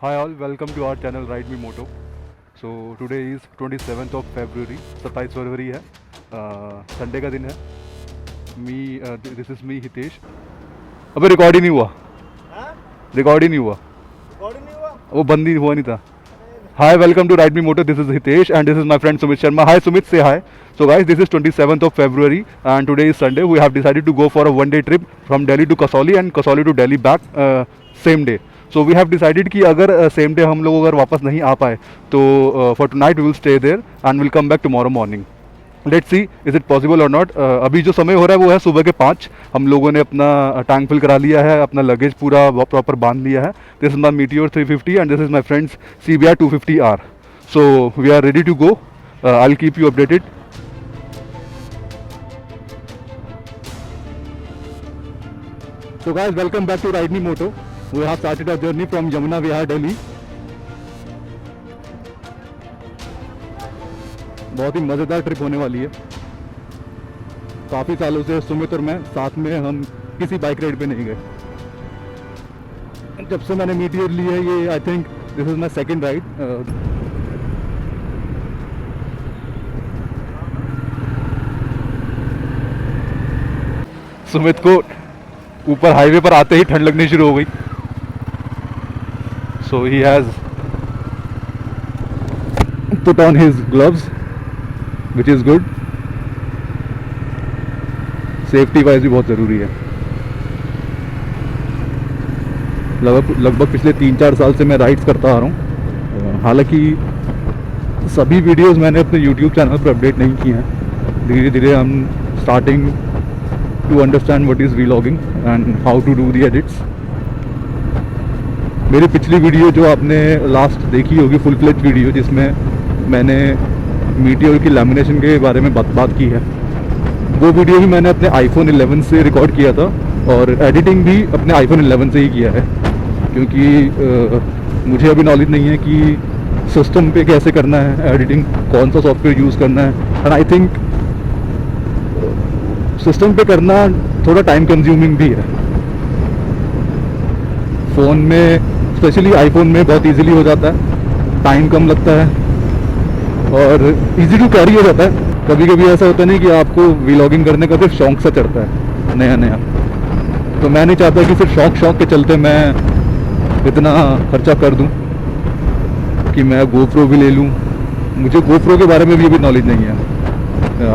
Hi all, welcome to our channel Ride Me Moto. So today is 27th of February, 27 फरवरी है, Sunday का दिन है. This is me Hitesh. अबे record ही नहीं हुआ. रिकॉर्ड ही नहीं हुआ. वो बंद ही हुआ नहीं था. Hi, welcome to Ride Me Moto. This is Hitesh and this is my friend Sumit Sharma. Hi Sumit, say hi. So guys, this is 27th of February and today is Sunday. We have decided to go for a one-day trip from Delhi to Kasauli and Kasauli to Delhi back same day. So we have decided कि अगर same day हम लोग अगर वापस नहीं आ पाए तो for tonight we will stay there and will come back tomorrow morning. Let's see is it possible or not. अभी जो समय हो रहा है वो है सुबह के 5. हम लोगों ने अपना टैंक फिल करा लिया है, अपना लगेज पूरा प्रॉपर बांध लिया है. This is my Meteor 350 and this is my friends CBR 250R. So we are ready to go. I will keep you updated. So guys, welcome back to Ride Me Moto. We have started our journey from Yamuna Vihar, Delhi. बहुत ही मज़ेदार trip होने वाली है. काफ़ी सालों से सुमित और मैं साथ में हम किसी बाइक राइड पे नहीं गए. जब से मैंने मीटियर ली है ये I think this is my second ride. Sumit को ऊपर हाईवे पर आते ही ठंड लगनी शुरू हो गई. So he has put on his gloves which is good. Safety wise भी बहुत ज़रूरी है. लगभग पिछले 3-4 साल से मैं राइड्स करता आ रहा हूँ. हालांकि सभी वीडियोस मैंने अपने यूट्यूब चैनल पर अपडेट नहीं किए हैं. धीरे धीरे हम starting to understand what is vlogging and how to do the edits. मेरी पिछली वीडियो जो आपने लास्ट देखी होगी फुल फ्लेज वीडियो जिसमें मैंने मीटियोर की लैमिनेशन के बारे में बात की है, वो वीडियो भी मैंने अपने iPhone 11 से रिकॉर्ड किया था और एडिटिंग भी अपने iPhone 11 से ही किया है. क्योंकि मुझे अभी नॉलेज नहीं है कि सिस्टम पे कैसे करना है एडिटिंग, कौन सा सॉफ्टवेयर यूज़ करना है. एंड आई थिंक सिस्टम पे करना थोड़ा टाइम कंज्यूमिंग भी है. फ़ोन में स्पेशली आईफोन में बहुत इजीली हो जाता है, टाइम कम लगता है और इजी टू कैरी हो जाता है. कभी कभी ऐसा होता नहीं कि आपको व्लॉगिंग करने का सिर्फ शौक सा चढ़ता है नया नया. तो मैं नहीं चाहता कि सिर्फ शौक के चलते मैं इतना खर्चा कर दूं कि मैं GoPro भी ले लूं. मुझे GoPro के बारे में भी अभी नॉलेज नहीं है.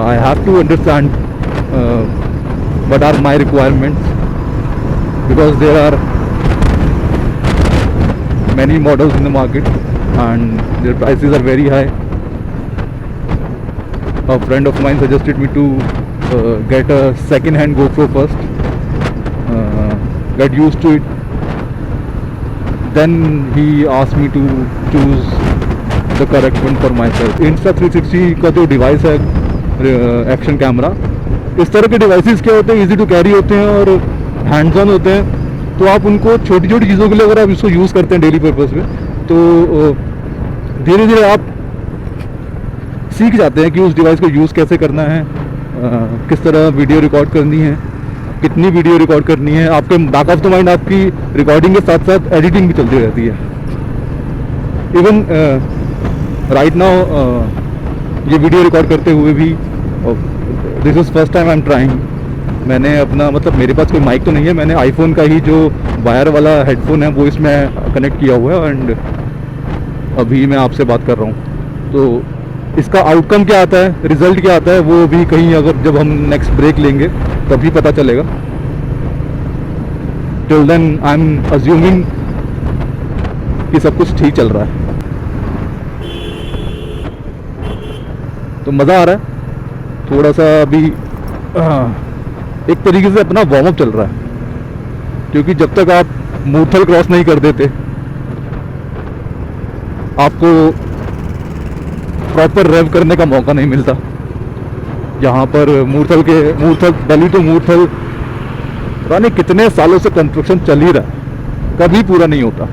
I have to understand what are my requirements because there are many models in the market and their prices are very high. A friend of mine suggested me to get a second hand GoPro first, get used to it, then he asked me to choose the correct one for myself. Insta360 का जो device है action camera, इस तरह के devices क्या होते हैं, easy to carry होते हैं और हैंड्स ऑन होते हैं. तो आप उनको छोटी छोटी चीज़ों के लिए अगर आप इसको यूज़ करते हैं डेली पर्पस में तो धीरे धीरे आप सीख जाते हैं कि उस डिवाइस को यूज़ कैसे करना है, किस तरह वीडियो रिकॉर्ड करनी है, कितनी वीडियो रिकॉर्ड करनी है. आपके बैक ऑफ द माइंड आपकी रिकॉर्डिंग के साथ साथ एडिटिंग भी चलती रहती है. इवन राइट नाउ ये वीडियो रिकॉर्ड करते हुए भी this is first time I am trying. मैंने अपना मतलब मेरे पास कोई माइक तो नहीं है, मैंने आईफोन का ही जो वायर वाला हेडफोन है वो इसमें कनेक्ट किया हुआ है एंड अभी मैं आपसे बात कर रहा हूँ. तो इसका आउटकम क्या आता है, रिजल्ट क्या आता है, वो भी कहीं अगर जब हम नेक्स्ट ब्रेक लेंगे तभी पता चलेगा. Till then I am assuming कि सब कुछ ठीक चल रहा है. तो मज़ा आ रहा है. थोड़ा सा अभी एक तरीके से अपना वार्म अप चल रहा है, क्योंकि जब तक आप मूर्थल क्रॉस नहीं कर देते आपको प्रॉपर रेव करने का मौका नहीं मिलता. यहाँ पर मूर्थल दिल्ली टू मूर्थल पता नहीं कितने सालों से कंस्ट्रक्शन चल ही रहा है, कभी पूरा नहीं होता.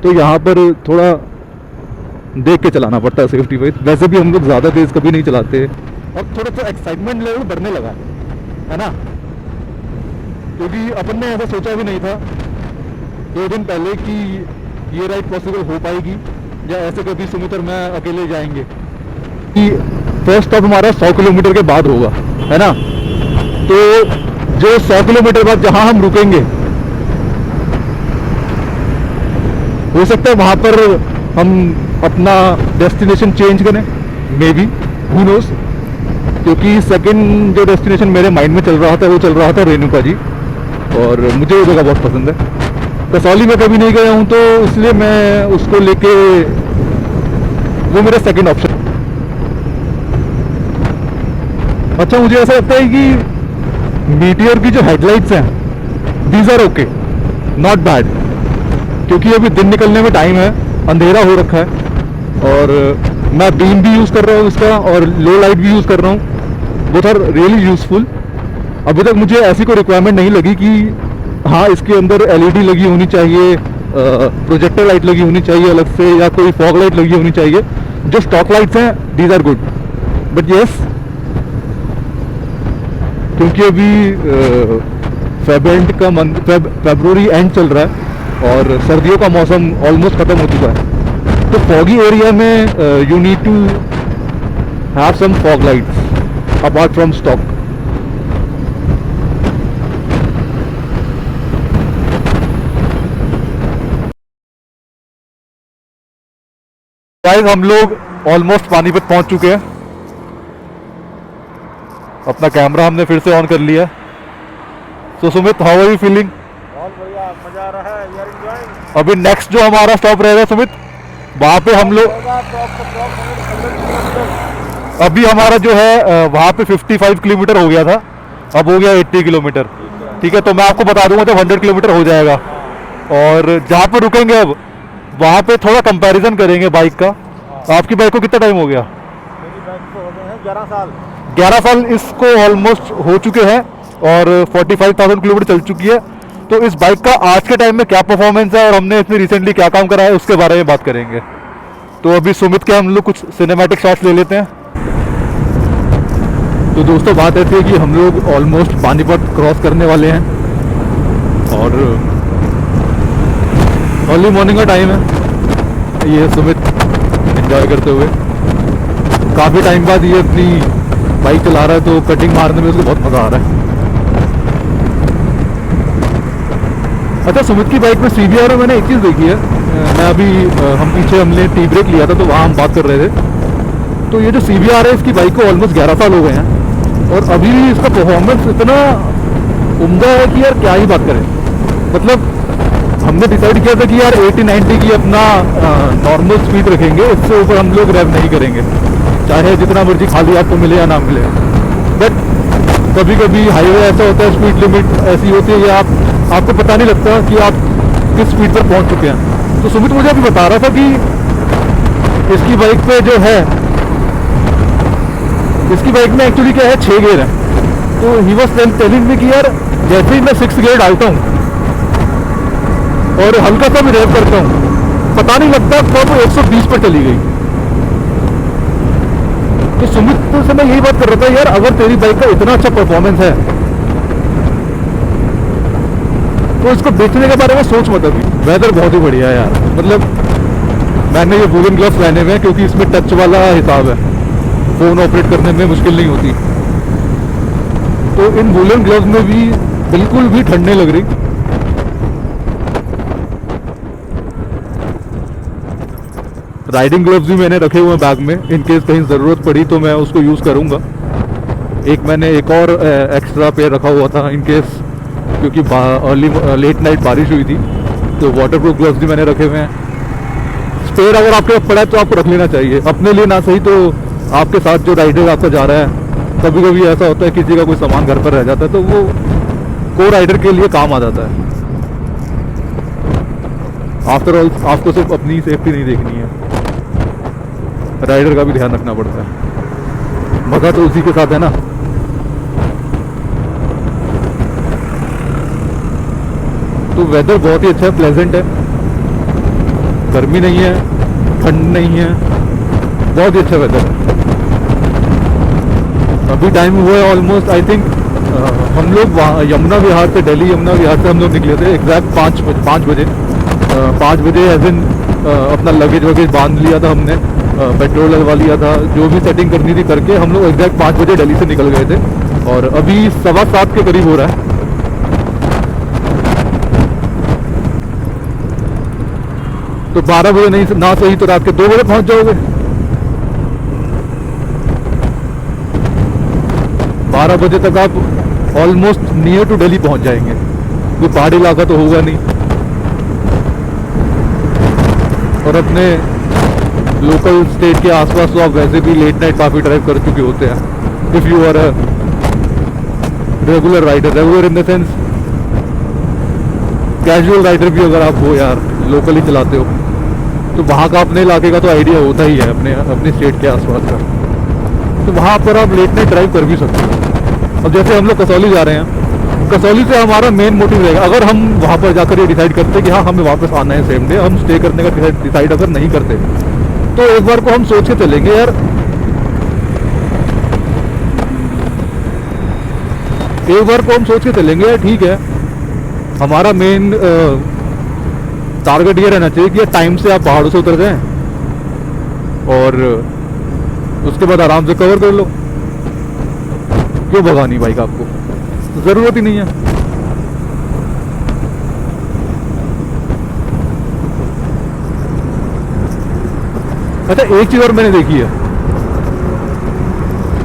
तो यहाँ पर थोड़ा देख के चलाना पड़ता है सेफ्टी वाइज. वैसे भी हम लोग ज़्यादा तेज़ कभी नहीं चलाते और थोड़ा सा एक्साइटमेंट लेवल बढ़ने लगा है ना, क्योंकि अपन ने ऐसा सोचा भी नहीं था 2 दिन पहले कि ये राइड पॉसिबल हो पाएगी या ऐसे कभी सुमित और मैं अकेले जाएंगे। कि फर्स्ट स्टॉप हमारा 100 किलोमीटर के बाद होगा, है ना। तो जो 100 किलोमीटर बाद जहाँ हम रुकेंगे, हो सकता है वहाँ पर हम अपना डेस्टिनेशन चेंज करें, मे बी, हू नोस। क्योंकि सेकंड जो डेस्टिनेशन मेरे माइंड में चल रहा था वो चल रहा था रेणुका जी, और मुझे वो जगह बहुत पसंद है। कसौली में कभी नहीं गया हूँ तो इसलिए मैं उसको लेके, वो मेरा सेकंड ऑप्शन। अच्छा, मुझे ऐसा लगता है कि मीटियर की जो हेडलाइट्स हैं, these are okay, not bad. क्योंकि अभी दिन निकलने में टाइम है, अंधेरा हो रखा है, और मैं बीम भी यूज़ कर रहा हूँ इसका और लो लाइट भी यूज़ कर रहा हूँ। Both are really useful. अभी तक मुझे ऐसी कोई रिक्वायरमेंट नहीं लगी कि हाँ इसके अंदर एलईडी लगी होनी चाहिए, प्रोजेक्टर लाइट लगी होनी चाहिए अलग से, या कोई फॉग लाइट लगी होनी चाहिए। जो स्टॉक लाइट्स हैं, these are good. But yes, क्योंकि अभी फरवरी एंड चल रहा है और सर्दियों का मौसम ऑलमोस्ट ख़त्म हो चुका है, तो फॉगी एरिया में you need to have some fog lights apart from stock. Guys, हम लोग ऑलमोस्ट पानीपत पहुंच चुके हैं। अपना कैमरा हमने फिर से ऑन कर लिया। So Sumit, how are you feeling? बहुत बढ़िया, मजा आ रहा है, वी आर एंजॉयिंग। अभी नेक्स्ट जो हमारा स्टॉप रहेगा सुमित, वहाँ पे हम लोग, अभी हमारा जो है वहाँ पे 55 किलोमीटर हो गया था, अब हो गया 80 किलोमीटर। ठीक है, तो मैं आपको बता दूंगा जब 100 किलोमीटर हो जाएगा। और जहाँ पे रुकेंगे अब, वहाँ पे थोड़ा कंपैरिजन करेंगे बाइक का। आपकी बाइक को कितना टाइम हो गया? मेरी बाइक को हो गए हैं 11 साल। 11 साल इसको ऑलमोस्ट हो चुके हैं और 45,000 किलोमीटर चल चुकी है। तो इस बाइक का आज के टाइम में क्या परफॉर्मेंस है और हमने इसमें रिसेंटली क्या काम करा है, उसके बारे में बात करेंगे। तो अभी सुमित के हम लोग कुछ सिनेमैटिक शॉट्स ले लेते हैं। तो दोस्तों, बात ऐसी है कि हम लोग ऑलमोस्ट पानीपत क्रॉस करने वाले हैं और अर्ली मॉर्निंग का टाइम है। ये सुमित एंजॉय करते हुए, काफ़ी टाइम बाद ये अपनी बाइक चला रहा है, तो कटिंग मारने में उसको बहुत मज़ा आ रहा है। अच्छा, सुमित की बाइक में CBR में मैंने एक चीज़ देखी है। मैं अभी हमने टी ब्रेक लिया था तो वहाँ हम बात कर रहे थे। तो ये जो CBR है, इसकी बाइक को ऑलमोस्ट 11 साल हो गए हैं और अभी भी इसका परफॉर्मेंस इतना उम्दा है कि यार क्या ही बात करें। मतलब हमने डिसाइड किया था कि यार 80-90 की अपना नॉर्मल स्पीड रखेंगे, इससे ऊपर हम लोग रैप नहीं करेंगे, चाहे जितना मर्जी खाली आपको मिले या ना मिले। बट कभी कभी हाईवे ऐसा होता है, स्पीड लिमिट ऐसी होती है या आपको पता नहीं लगता कि आप किस स्पीड पर पहुंच चुके हैं। तो सुमित मुझे अभी बता रहा था कि इसकी बाइक पे जो है, इसकी बाइक में एक्चुअली क्या है, 6 गियर है। तो ही वॉज टेलिंग मी कि यार जैसे ही मैं 6 गियर डालता हूँ और हल्का सा भी रेव करता हूँ, पता नहीं लगता कब 120 पर चली गई। तो सुमित से मैं यही बात कर रहा था, यार अगर तेरी बाइक का इतना अच्छा परफॉर्मेंस है तो इसको बेचने के बारे में सोच मत अभी। वेदर बहुत ही बढ़िया है यार। मतलब मैंने ये वूलन ग्लव्स पहने हुए हैं क्योंकि इसमें टच वाला हिसाब है, फ़ोन ऑपरेट करने में मुश्किल नहीं होती। तो इन वूलन ग्लव्स में भी बिल्कुल भी ठंड नहीं लग रही। राइडिंग ग्लव्स भी मैंने रखे हुए हैं बैग में, इन केस कहीं ज़रूरत पड़ी तो मैं उसको यूज़ करूँगा। मैंने एक और एक्स्ट्रा पेयर रखा हुआ था इन केस, क्योंकि लेट नाइट बारिश हुई थी, तो वाटरप्रूफ ग्लव्स भी मैंने रखे हुए हैं। स्पेयर अगर आपके पास पड़ा है तो आपको रख लेना चाहिए, अपने लिए ना सही तो आपके साथ जो राइडर आपका जा रहा है। कभी कभी ऐसा होता है किसी का कोई सामान घर पर रह जाता है तो वो को राइडर के लिए काम आ जाता है। आफ्टर ऑल आपको सिर्फ अपनी सेफ्टी नहीं देखनी है, राइडर का भी ध्यान रखना पड़ता है। मजा तो उसी के साथ है ना। तो वेदर बहुत ही अच्छा है, प्लेजेंट है, गर्मी नहीं है, ठंड नहीं है, बहुत ही अच्छा वेदर है। अभी टाइम हुआ है ऑलमोस्ट, आई थिंक हम लोग यमुना विहार से, दिल्ली यमुना विहार से हम लोग निकले थे एग्जैक्ट 5 बजे। 5 बजे एज इन अपना लगेज वगेज बांध लिया था हमने, पेट्रोल लगवा लिया था, जो भी सेटिंग करनी थी करके हम लोग एग्जैक्ट 5 बजे दिल्ली से निकल गए थे और अभी 7:15 के करीब हो रहा है। तो 12 बजे नहीं ना सही तो रात के 2 बजे पहुंच जाओगे। 12 बजे तक आप ऑलमोस्ट नियर टू दिल्ली पहुंच जाएंगे। कोई पहाड़ी इलाका तो होगा नहीं और अपने लोकल स्टेट के आसपास तो आप वैसे भी लेट नाइट काफ़ी ड्राइव कर चुके होते हैं। If you are a regular rider, regular in the sense casual rider भी अगर आप हो यार, लोकली चलाते हो, तो वहाँ का अपने इलाके का तो आइडिया होता ही है अपने स्टेट के आसपास का। तो वहाँ पर आप लेट नाइट ड्राइव कर भी सकते हो। अब जैसे हम लोग कसौली जा रहे हैं, कसौली से हमारा मेन मोटिव रहेगा, अगर हम वहाँ पर जाकर ये डिसाइड करते हैं कि हाँ हमें वापस आना है सेम डे, हम स्टे करने का डिसाइड अगर नहीं करते तो एक बार को हम सोच के चलेंगे यार, एक बार को हम सोच के चलेंगे यार ठीक है, हमारा मेन टारगेट ये रहना चाहिए कि टाइम से आप पहाड़ों से उतर जाएं और उसके बाद आराम से कवर कर लो। क्यों भगानी बाइक, आपको ज़रूरत ही नहीं है। अच्छा एक चीज़ और मैंने देखी है,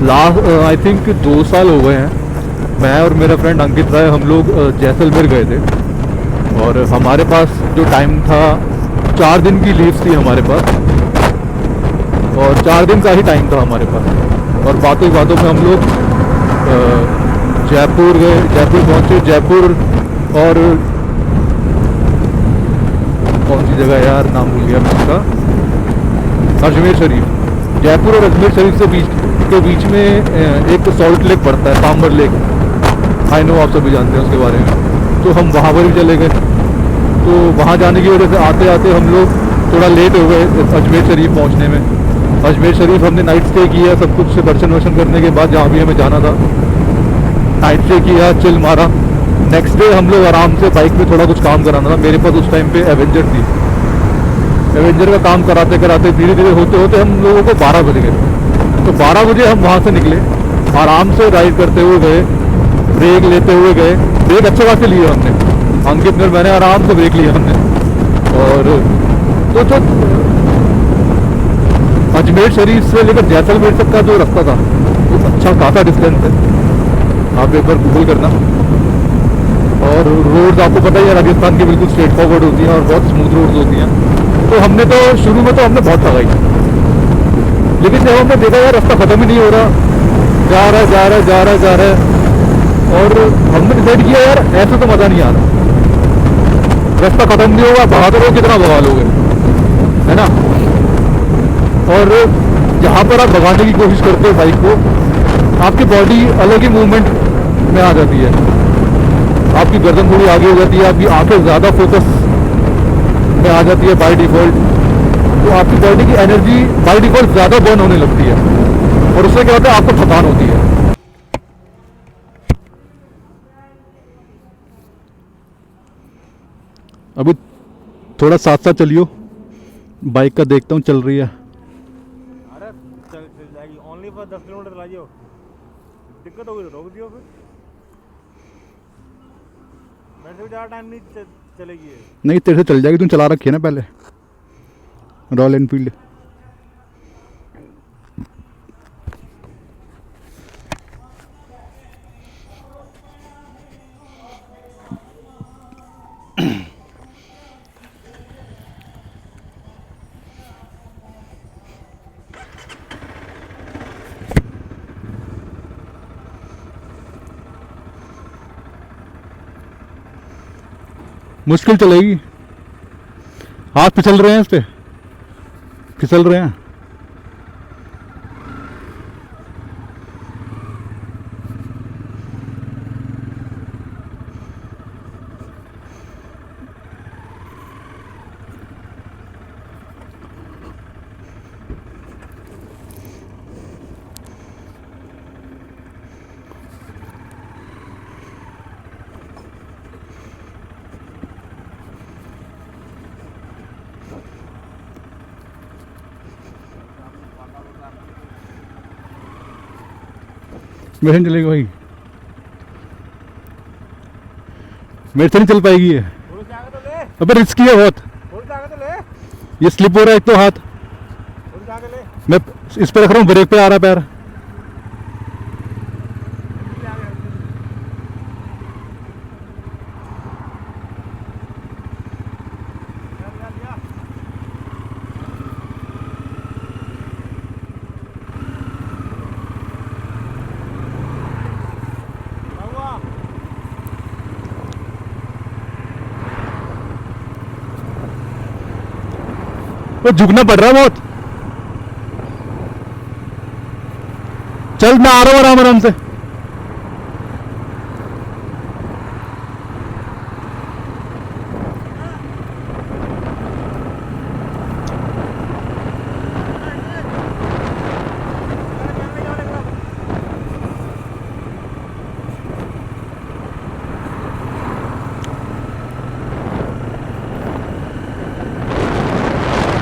लास्ट आई थिंक 2 साल हो गए हैं, मैं और मेरा फ्रेंड अंकित राय हम लोग जैसलमेर गए थे और हमारे पास जो टाइम था 4 दिन की लीव थी हमारे पास और 4 दिन का ही टाइम था हमारे पास और बातों बातों में हम लोग जयपुर गए, जयपुर पहुंचे, जयपुर और कौन सी जगह यार नाम भूल गया मैं उसका, अजमेर शरीफ। जयपुर और अजमेर शरीफ के बीच में एक सॉल्ट लेक पड़ता है, सांबर लेक, आई नो आप सभी जानते हैं उसके बारे में। तो हम वहाँ पर भी चले गए। तो वहाँ जाने की वजह से आते आते हम लोग थोड़ा लेट हो गए अजमेर शरीफ पहुँचने में। अजमेर शरीफ हमने नाइट स्टे किया, सब कुछ दर्शन वर्शन करने के बाद जहाँ भी हमें जाना था नाइट स्टे किया, चिल मारा। नेक्स्ट डे हम लोग आराम से बाइक में थोड़ा कुछ काम कराना था, मेरे पास उस टाइम पे एवेंजर थी। एवेंजर का काम कराते कराते धीरे धीरे होते होते हम लोगों को 12 बज गए। तो 12 बजे हम वहाँ से निकले, आराम से राइड करते हुए गए, ब्रेक लेते हुए गए, ब्रेक अच्छे खासे लिए हमने, अंकित ने मैंने आराम से ब्रेक लिया हमने। और तो जो अजमेर शरीफ से लेकर जैसलमेर तक का जो रास्ता था वो अच्छा खासा डिस्टेंस है, आप एक बार गूगल करना। और रोड्स आपको पता ही है राजस्थान की बिल्कुल स्ट्रेट फॉरवर्ड होती हैं और बहुत स्मूथ रोड्स होती हैं। तो हमने तो शुरू में तो हमने बहुत लगाई, लेकिन जब हमने देखा यार रास्ता ख़त्म ही नहीं हो रहा, जा रहा है जा रहा है जा रहा है जा रहा है, और हमने डिसाइड किया यार ऐसे तो मज़ा नहीं आ रहा, रास्ता ख़त्म नहीं होगा, भगा तो कितना भगा लोगे, है ना। और जहाँ पर आप भगाने की कोशिश करते हो बाइक को, आपकी बॉडी अलग ही मूवमेंट में आ जाती है, आपकी गर्दन थोड़ी आगे हो जाती है, आपकी आंखें ज़्यादा फोकस में आ जाती है बाय डिफ़ॉल्ट। तो आपकी बॉडी की एनर्जी बाय डिफ़ॉल्ट ज़्यादा बर्न होने लगती है और उससे क्या होता है, आपको थकान होती है। अभी थोड़ा साथ साथ चलियो, बाइक का देखता हूँ चल रही है। अरे चल जाएगी, ओनली फॉर 10 किलोमीटर लाइयो, दिक्कत होगी तो रोक दियो फिर, मेरे से ज़्यादा टाइम नहीं चलेगी ये। नहीं तेरे से चल जाएगी, तुम चला रखी है ना पहले रॉयल एनफील्ड। मुश्किल चलेगी, हाथ फिसल रहे हैं, इस पे फिसल रहे हैं। मेरे से नहीं चलेगा भाई, मेरे से नहीं चल पाएगी ये। थोड़ी सी आगे तो ले, अबे रिस्की है बहुत, थोड़ी सी आगे तो ले, ये स्लिप हो रहा है एक तो हाथ, थोड़ी सी आगे ले, मैं इस पे रख रहा हूँ, ब्रेक पे आ रहा है पैर। ले आगे। लिया। क्या हुआ? वो झुकना पड़ रहा है बहुत। चल मैं आ रहा हूँ आराम आराम से।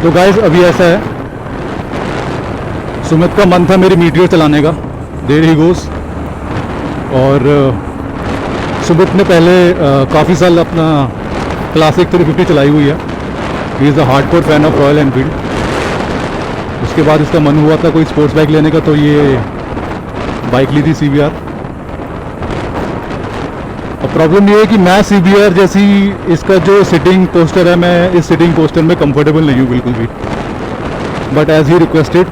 तो गाइस अभी ऐसा है, सुमित का मन था मेरी मीटियोर चलाने का, देयर ही गोस। और सुमित ने पहले काफ़ी साल अपना क्लासिक 350 चलाई हुई है। He is a hardcore fan of royal Enfield. उसके बाद इसका मन हुआ था कोई स्पोर्ट्स बाइक लेने का, तो ये बाइक ली थी CBR। अब प्रॉब्लम ये है कि मैं CBR जैसी इसका जो सिटिंग पोस्टर है, मैं इस सिटिंग पोस्टर में कंफर्टेबल नहीं हूँ बिल्कुल भी। But as he requested,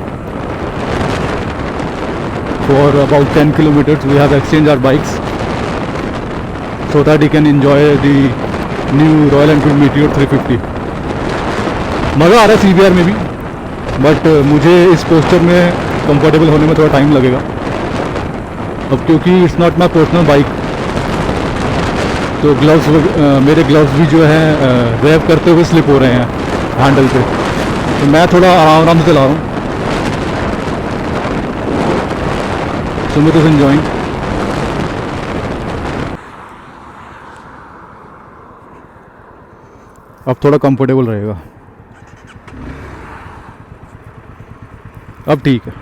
for about 10 kilometers we have exchange our bikes so that he can enjoy the new Royal Enfield Meteor 350. मज़ा आ रहा है CBR में भी, बट मुझे इस पोस्टर में कंफर्टेबल होने में थोड़ा टाइम लगेगा। अब क्योंकि it's not my personal bike, तो ग्लव्स मेरे ग्लव्स भी जो हैं रैप करते हुए स्लिप हो रहे हैं हैंडल पे, तो मैं थोड़ा आराम आराम से चला रहा हूँ। Sumit is enjoying. अब थोड़ा कंफर्टेबल रहेगा, अब ठीक है।